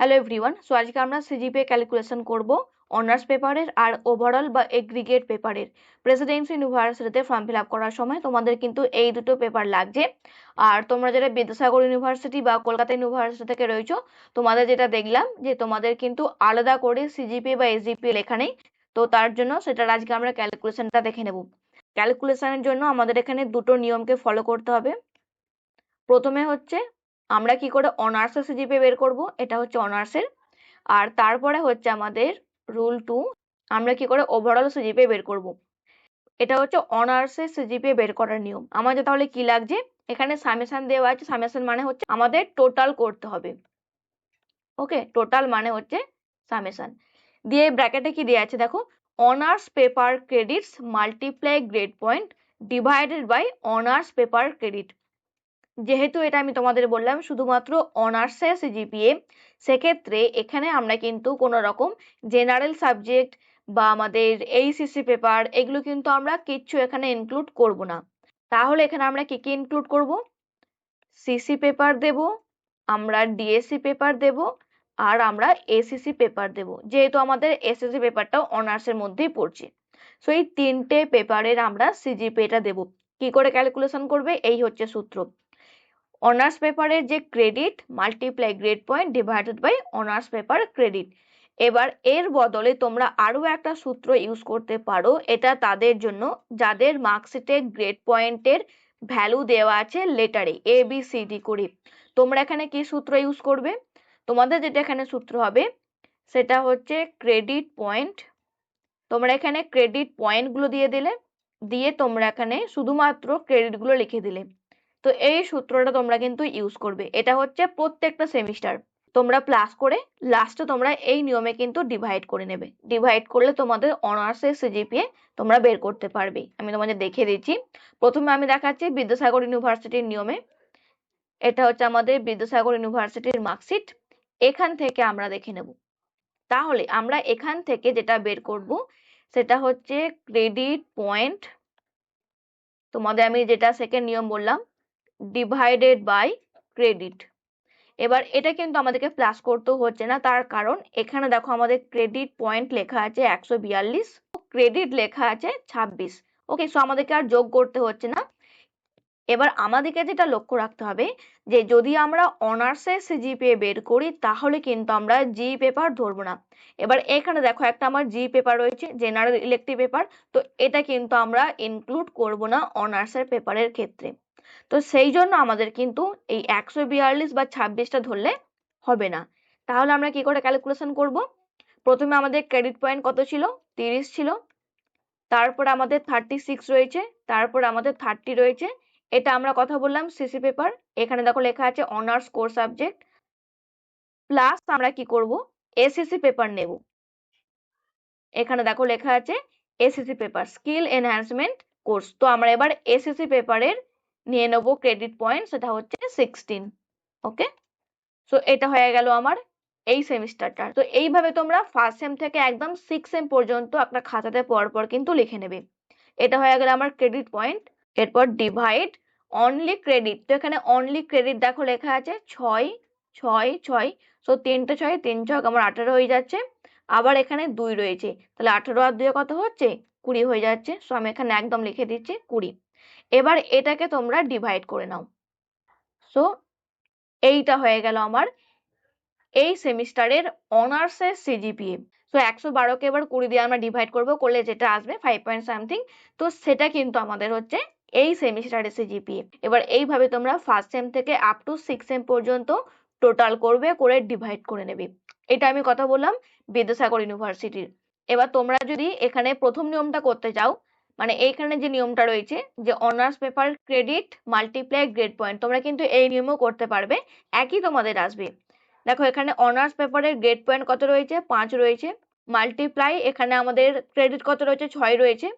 Hello everyone. So আজকে আমরা CGPA calculation করব অনার্স পেপারের আর ওভারঅল বা এগ্রিগেট পেপারের। প্রেসিডেন্সি ইউনিভার্সিটিতে ফর্ম ফিল আপ করার সময় তোমাদের কিন্তু এই দুটো পেপার লাগছে। আর তোমরা যারা বিদ্যাসাগর ইউনিভার্সিটি বা কলকাতা ইউনিভার্সিটি থেকে রয়েছো, তোমাদের যেটা দেখলাম যে তোমাদের কিন্তু আলাদা করে সিজিপিএ বা এসজিপিএ লেখা নেই। তো তার জন্য সেটার আজকে আমরা ক্যালকুলেশনটা দেখে নেব। ক্যালকুলেশনের জন্য আমাদের এখানে দুটো নিয়মকে ফলো করতে হবে। প্রথমে হচ্ছে আমরা কি করে অনার্সের সিজিপিএ বের করব, এটা হচ্ছে অনার্সের। আর তারপরে হচ্ছে আমাদের রুল 2, আমরা কি করে ওভারঅল সিজিপিএ বের করব। এটা হচ্ছে অনার্সের সিজিপিএ বের করার নিয়ম। আমাদের তাহলে কি লাগছে, এখানে সামেশন দেওয়া আছে। সামেশন মানে হচ্ছে আমাদের টোটাল করতে হবে। ওকে, টোটাল মানে হচ্ছে সামেশন। দিয়ে ব্র্যাকেটে কি দেওয়া আছে দেখো, honours paper credits multiply grade point divided by honours paper credit. যেহেতু এটা আমি তোমাদের বললাম শুধুমাত্র অনার্সের সিজিপিএ, সেক্ষেত্রে এখানে আমরা কিন্তু কোনো রকম জেনারেল সাবজেক্ট বা আমাদের এইসিসি পেপার এগুলো কিন্তু আমরা কিচ্ছু এখানে ইনক্লুড করব না। তাহলে এখানে আমরা কি কি ইনক্লুড করব, সিসি পেপার দেব, আমরা ডিএসসি পেপার দেব, আর আমরা এসিসি পেপার দেব, যেহেতু আমাদের এসএসসি পেপারটাও অনার্সের মধ্যেই পড়ছে। সো এই তিনটে পেপারের আমরা সিজিপিএটা দেব। কি করে ক্যালকুলেশন করবে, এই হচ্ছে সূত্র। অনার্স পেপারের যে credit multiply grade point divided by honours paper credit. এবার এর বদলে তোমরা আরো একটা সূত্র ইউজ করতে পারো, এটা তাদের জন্য যাদের মার্কশিটে গ্রেড পয়েন্টের ভ্যালু দেওয়া আছে লেটারে ABCD করে। তোমরা এখানে কি সূত্র ইউজ করবে, তোমাদের যেটা এখানে সূত্র হবে সেটা হচ্ছে ক্রেডিট পয়েন্ট। তোমরা এখানে ক্রেডিট পয়েন্টগুলো দিয়ে দিলে, দিয়ে তোমরা এখানে শুধুমাত্র ক্রেডিটগুলো লিখে দিলে। তো এই সূত্রটা তোমরা কিন্তু ইউজ করবে। এটা হচ্ছে প্রত্যেকটা সেমিস্টার তোমরা প্লাস করে লাস্টে তোমরা এই নিয়মে কিন্তু ডিভাইড করে নেবে। ডিভাইড করলে তোমাদের অনার্সের সিজিপিএ তোমরা বের করতে পারবে। আমি তোমাদের দেখিয়ে দিচ্ছি। প্রথমে আমি দেখাচ্ছি বিদ্যাসাগর ইউনিভার্সিটির নিয়মে। এটা হচ্ছে আমাদের বিদ্যাসাগর ইউনিভার্সিটির মার্কশিট। এখান থেকে আমরা দেখে নেব। তাহলে আমরা এখান থেকে যেটা বের করব সেটা হচ্ছে ক্রেডিট পয়েন্ট, তোমাদের আমি যেটা সেকেন্ড নিয়ম বললাম, ডিভাইডেড বাই ক্রেডিট। এবার এটা কিন্তু আমাদেরকে প্লাস করতেও হচ্ছে না, তার কারণ এখানে দেখো আমাদের ক্রেডিট পয়েন্ট লেখা আছে 142, ক্রেডিট লেখা আছে 26। ওকে, সো আমাদেরকে আর যোগ করতে হচ্ছে না। এবার আমাদেরকে যেটা লক্ষ্য রাখতে হবে যে যদি আমরা অনার্সের সিজিপিএ বের করি তাহলে কিন্তু আমরা জি পেপার ধরবো না। এবার এখানে দেখো একটা আমার জি পেপার রয়েছে, জেনারেল ইলেকটিভ পেপার, তো এটা কিন্তু আমরা ইনক্লুড করব না অনার্সের পেপারের ক্ষেত্রে। তো সেই জন্য আমাদের কিন্তু এই 142 বা 26টা ধরলে হবে না। তাহলে আমরা কি করে ক্যালকুলেশন করব, প্রথমে আমাদের ক্রেডিট পয়েন্ট কত ছিল, 30 ছিল, তারপর আমাদের 36 রয়েছে, তারপর আমাদের 30 রয়েছে। এটা আমরা কথা বললাম সিসি পেপার, এখানে দেখো লেখা আছে অনার্স কোর সাবজেক্ট। প্লাস আমরা কি করব, এসএসসি পেপার নেব। এখানে দেখো লেখা আছে SSC paper skill enhancement course. তো আমরা এবার এসএসসি পেপারের নিয়ে নেব ক্রেডিট পয়েন্ট, সেটা হচ্ছে 16। ওকে, সো এটা হয়ে গেল আমার এই সেমিস্টারটা। তো এইভাবে তোমরা ফার্স্ট সেম থেকে একদম 6 সেম পর্যন্ত একটা খাতাতে পর কিন্তু লিখে নেবে। এটা হয়ে গেল আমার ক্রেডিট পয়েন্ট। এরপর ডিভাইড অনলি ক্রেডিট। তো এখানে অনলি ক্রেডিট দেখো লেখা আছে 6 6 6। সো 3টে 6 3 ছক আমার 18 হয়ে যাচ্ছে। আবার এখানে 2 রয়েছে, তাহলে 18 আর 2 কত হচ্ছে, 20 হয়ে যাচ্ছে। সো আমি এখানে একদম লিখে দিচ্ছি 20। এবার এটাকে তোমরা ডিভাইড করে নাও। সো এইটা হয়ে গেল আমার এই সেমিস্টারের অনার্সের সিজিপিএ। সো 112কে এবার 20 দিয়ে আমরা ডিভাইড করব, করলে যেটা আসবে 5 পয়েন্ট সামথিং। তো সেটা কিন্তু আমাদের হচ্ছে এই সেমিস্টারের সিজিপিএ। এবার এইভাবে তোমরা ফার্স্ট সেম থেকে আপ টু 6 সেম পর্যন্ত টোটাল করবে, করে ডিভাইড করে নেবে। এটা আমি কথা বললাম বিদ্যাসাগর ইউনিভার্সিটির। এবার তোমরা যদি এখানে প্রথম নিয়মটা করতে চাও, মানে এইখানে যে নিয়মটা রয়েছে যে honours paper credit multiply grade point, তোমরা কিন্তু এই নিয়মও করতে পারবে, একই তোমাদের আসবে। দেখো এখানে অনার্স পেপারের গ্রেড পয়েন্ট কত রয়েছে, 5 রয়েছে, মাল্টিপ্লাই এখানে আমাদের ক্রেডিট কত রয়েছে, 6 রয়েছে।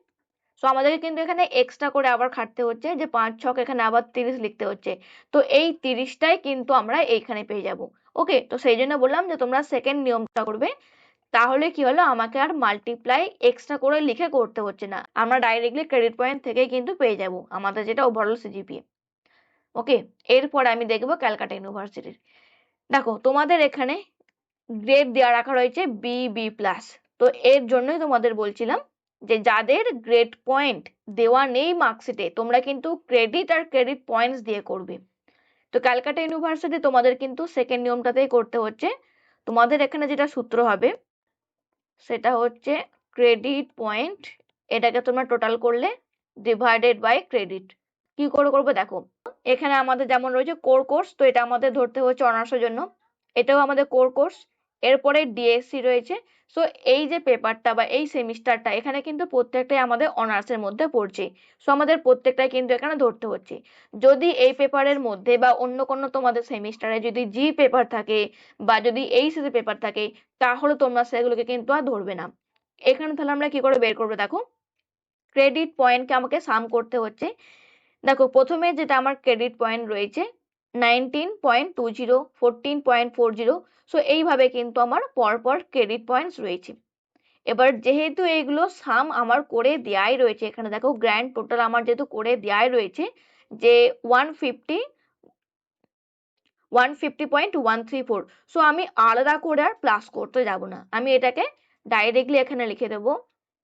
সো আমাদেরকে কিন্তু এখানে এক্সট্রা করে আবার খাটতে হচ্ছে, যে 5 ছক এখানে আবার 30 লিখতে হচ্ছে। তো এই 30টাই কিন্তু আমরা এইখানে পেয়ে যাব। ওকে, তো সেই জন্য বললাম যে তোমরা সেকেন্ড নিয়মটা করবে, তাহলে কি হলো আমাকে আর মাল্টিপ্লাই এক্সট্রা করে লিখে করতে হচ্ছে না, আমরা ডাইরেক্টলি ক্রেডিট পয়েন্ট থেকেই কিন্তু পেয়ে যাব আমাদের যেটা ওভারঅল সিজিপিএ। ওকে, এরপর আমি দেখবো ক্যালকাটা ইউনিভার্সিটির। দেখো তোমাদের এখানে গ্রেড দেওয়া রাখা রয়েছে বি+। তো এর জন্যই তোমাদের বলছিলাম যে যাদের গ্রেড পয়েন্ট দেওয়া নেই মার্কশিটে, তোমরা কিন্তু ক্রেডিট আর ক্রেডিট পয়েন্টস দিয়ে করবে। তো ক্যালকাটা ইউনিভার্সিটি তোমাদের কিন্তু সেকেন্ড নিয়মটাতেই করতে হচ্ছে। তোমাদের এখানে যেটা সূত্র হবে সেটা হচ্ছে ক্রেডিট পয়েন্ট, এটাকে তোমরা টোটাল করলে ডিভাইডেড বাই ক্রেডিট। কি করে করবো দেখো, এখানে আমাদের যেমন রয়েছে কোর কোর্স, তো এটা আমাদের ধরতে হচ্ছে অনার্সের জন্য, এটাও আমাদের কোর কোর্স। এরপরে ডিএসসি রয়েছে। সো এই যে পেপারটা বা এই সেমিস্টারটা এখানে কিন্তু প্রত্যেকটাই আমাদের অনার্সের মধ্যে পড়ছে। সো আমাদের প্রত্যেকটাই কিন্তু এখানে ধরতে হচ্ছে। যদি এই পেপারের মধ্যে বা অন্য কোনো তোমাদের সেমিস্টারে যদি জি পেপার থাকে বা যদি এইচএসসি পেপার থাকে, তাহলে তোমরা সেগুলোকে কিন্তু আর ধরবে না। এখানে তাহলে আমরা কি করে বের করবো দেখো, ক্রেডিট পয়েন্টকে আমাকে সাম করতে হচ্ছে। দেখো প্রথমে যেটা আমার ক্রেডিট পয়েন্ট রয়েছে 19.20, 14.40। সো এইভাবে কিন্তু আমার পরপর ক্রেডিট পয়েন্টস রয়েছে। এবার যেহেতু এইগুলো সাম আমার করে দেয়াই রয়েছে, এখানে দেখো গ্র্যান্ড টোটাল আমার যেহেতু করে দেয়াই রয়েছে যে 150.134, সো আমি আলাদা করে আর প্লাস করতে যাব না, আমি এটাকে ডাইরেক্টলি এখানে লিখে দেবো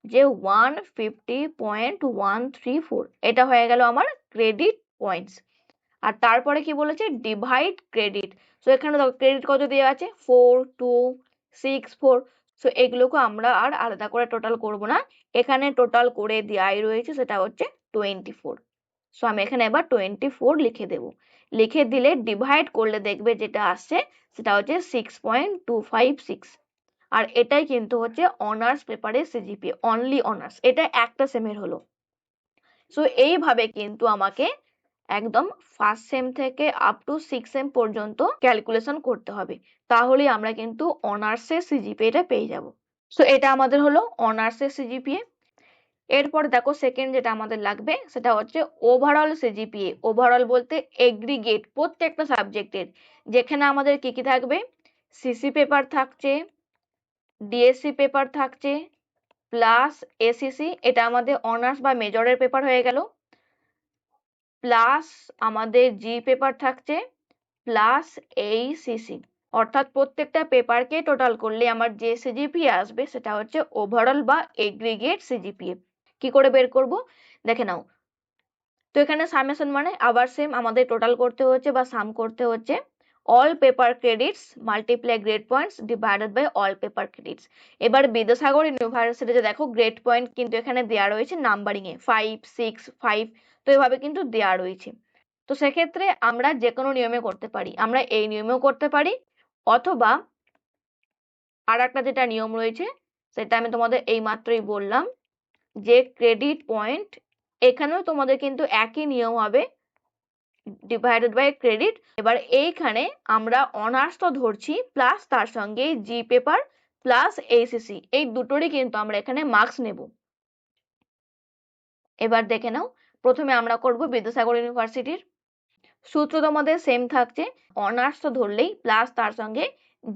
যে 150.134। এটা হয়ে গেল আমার ক্রেডিট পয়েন্টস। আর তারপরে কি বলেছে, ডিভাইড ক্রেডিট। সো এখানে দেখো ক্রেডিট কত দেওয়া আছে 4264। সো এগুলোকে আমরা আর আলাদা করে টোটাল করব না, এখানে টোটাল করে দেওয়াই রয়েছে, সেটা হচ্ছে 24। সো আমি এখানে এবার 24 লিখে দেব। লিখে দিলে ডিভাইড করলে দেখবে যেটা আসছে সেটা হচ্ছে 6.256। আর এটাই কিন্তু হচ্ছে অনার্স পেপারের সিজিপিএ, অনলি অনার্স, এটা একটা সেমের হলো। সো এইভাবে কিন্তু আমাকে একদম ফার্স্ট সেম থেকে আপ টু 6 সেম পর্যন্ত ক্যালকুলেশন করতে হবে, তাহলেই আমরা কিন্তু অনার্সের সিজিপিএটা পেয়ে যাব। সো এটা আমাদের হলো অনার্সের সিজিপিএ। এরপর দেখো সেকেন্ড যেটা আমাদের লাগবে সেটা হচ্ছে ওভারঅল সিজিপিএ। ওভারঅল বলতে এগ্রিগেট প্রত্যেকটা সাবজেক্টের, যেখানে আমাদের কি কি থাকবে, সিসি পেপার থাকছে, ডিএসসি পেপার থাকছে, প্লাস এসিসি, এটা আমাদের অনার্স বা মেজরের পেপার হয়ে গেল, প্লাস আমাদের জি পেপার থাকছে, প্লাস এইসিসি। অর্থাৎ প্রত্যেকটা পেপারকে টোটাল করলে আমার যে সিজিপিএ আসবে সেটা হচ্ছে ওভারঅল বা এগ্রিগেট সিজিপিএ। কি করে বের করব দেখে নাও। তো এখানে সামেশন মানে আবার সেম আমাদের টোটাল করতে হচ্ছে বা সাম করতে হচ্ছে all paper credits multiply grade points divided by all paper credits. এবার বিদ্যাসাগর ইউনিভার্সিটিতে দেখো গ্রেড পয়েন্ট কিন্তু এখানে দেওয়া রয়েছে নাম্বারিং এ 5, 6, 5, তো এভাবে কিন্তু দেওয়া রয়েছে। তো সেক্ষেত্রে আমরা যে কোনো নিয়মে করতে পারি, আমরা এই নিয়মেও করতে পারি, অথবা আর একটা যেটা নিয়ম রয়েছে সেটা আমি তোমাদের এই মাত্রই বললাম যে ক্রেডিট পয়েন্ট, এখানেও তোমাদের কিন্তু একই নিয়ম হবে ডিভাইডেড বাই ক্রেডিট। এবার এইখানে আমরা অনার্স তো ধরছি, প্লাস তার সঙ্গে জি পেপার প্লাস এইসিসি, এই দুটোরই কিন্তু আমরা এখানে মার্কস নেব। এবার দেখে নাও, প্রথমে আমরা করব বিদ্যাসাগর ইউনিভার্সিটির। সূত্র তোমাদের সেম থাকছে, অনার্স তো ধরলেই প্লাস তার সঙ্গে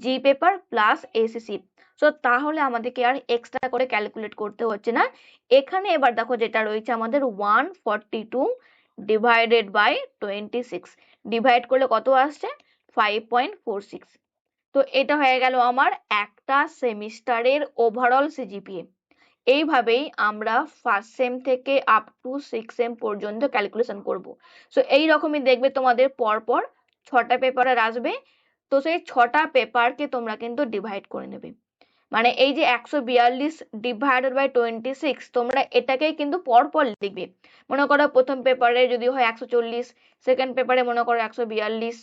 জি পেপার প্লাস এসিসি। সো তাহলে আমাদেরকে আর এক্সট্রা করে ক্যালকুলেট করতে হচ্ছে না। এখানে এবার দেখো যেটা রয়েছে আমাদের 142 ডিভাইডেড বাই 26, ডিভাইড করলে কত আসছে 5.46। তো এটা হয়ে গেল আমার একটা সেমিস্টারের ওভারঅল সিজিপিএ। এইভাবেই আমরা ফার্স্ট সেম থেকে আপ টু 6 সেম পর্যন্ত ক্যালকুলেশন করব। সো এই রকমই দেখবে তোমাদের পরপর 6টা পেপারের আসবে। তো সেই 6টা পেপারকে তোমরা কিন্তু ডিভাইড করে নেবে, মানে এই যে 142 ডিভাইডেড বাই 26, তোমরা এটাকেই কিন্তু পরপর লিখবে। মনে করো প্রথম পেপারে যদি হয় 140, সেকেন্ড পেপারে মনে করো 142,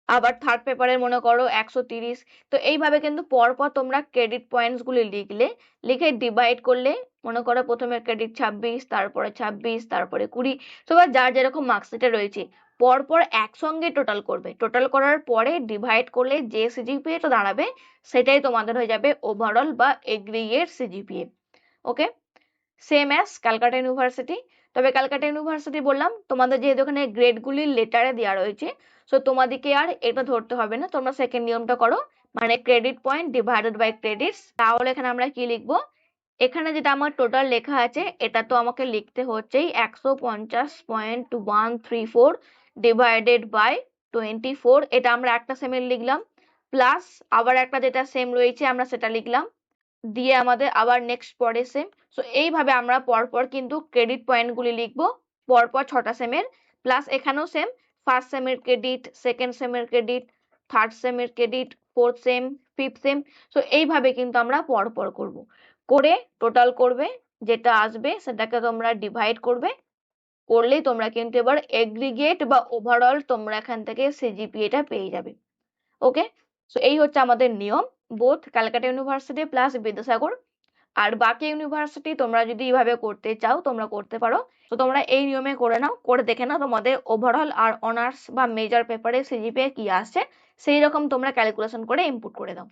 আবার থার্ড পেপারে মনে করো 130। তো এইভাবে কিন্তু পরপর তোমরা ক্রেডিট পয়েন্টস গুলি লিখলে, লিখে ডিভাইড করলে, মনে করো প্রথমে ক্রেডিট 26, তারপরে 26, তারপরে 20। তো যার যেরকম মার্কশিটে রয়েছে পরপর একসঙ্গে টোটাল করবে, টোটাল করার পরে ডিভাইড করলে যে সিজিপিএটা দাঁড়াবে সেটাই তোমাদের হয়ে যাবে ওভারঅল বা এগ্রিগেট সিজিপিএ। ওকে, সেম অ্যাজ ক্যালকাটা ইউনিভার্সিটি। তবে ক্যালকাটা ইউনিভার্সিটি বললাম তোমাদের যেহেতু এখানে গ্রেডগুলি লেটারে দেওয়া রয়েছে, সো তোমাদেরকে আর এটা ধরতে হবে না, তোমরা সেকেন্ড নিয়মটা করো, মানে credit point divided by credits. তাহলে এখানে আমরা কি লিখবো, এখানে যেটা আমার টোটাল লেখা আছে এটা তো আমাকে লিখতে হচ্ছেই 150.134 ডিভাইডেড বাই 24। এটা আমরা একটা সেমের লিখলাম। প্লাস আবার একটা যেটা সেম রয়েছে আমরা সেটা লিখলাম, দিয়ে আমাদের আবার নেক্সট পরে সেম। সো এইভাবে আমরা পরপর কিন্তু ক্রেডিট পয়েন্টগুলি লিখবো পরপর 6টা সেমের। প্লাস এখানেও সেম, ফার্স্ট সেমের ক্রেডিট, সেকেন্ড সেমের ক্রেডিট, থার্ড সেমের credit, fourth sem, fifth sem. So এইভাবে কিন্তু আমরা পরপর করব, করে টোটাল করবে, যেটা আসবে সেটাকে তোমরা ডিভাইড করবে, করলেই তোমরা কিন্তু এবার এগ্রিগেট বা ওভারঅল তোমরা এখান থেকে সিজিপিএটা পেয়ে যাবে। ওকে, সো এই হচ্ছে আমাদের নিয়ম, both Calcutta university plus Vidyasagar. আর বাকি ইউনিভার্সিটি তোমরা যদি এইভাবে করতে চাও তোমরা করতে পারো। তো তোমরা এই নিয়মে করে নাও, করে দেখে নাও তোমাদের ওভারঅল আর অনার্স বা মেজর পেপারে সিজিপিএ কি আসছে, সেই রকম তোমরা ক্যালকুলেশন করে ইনপুট করে দাও।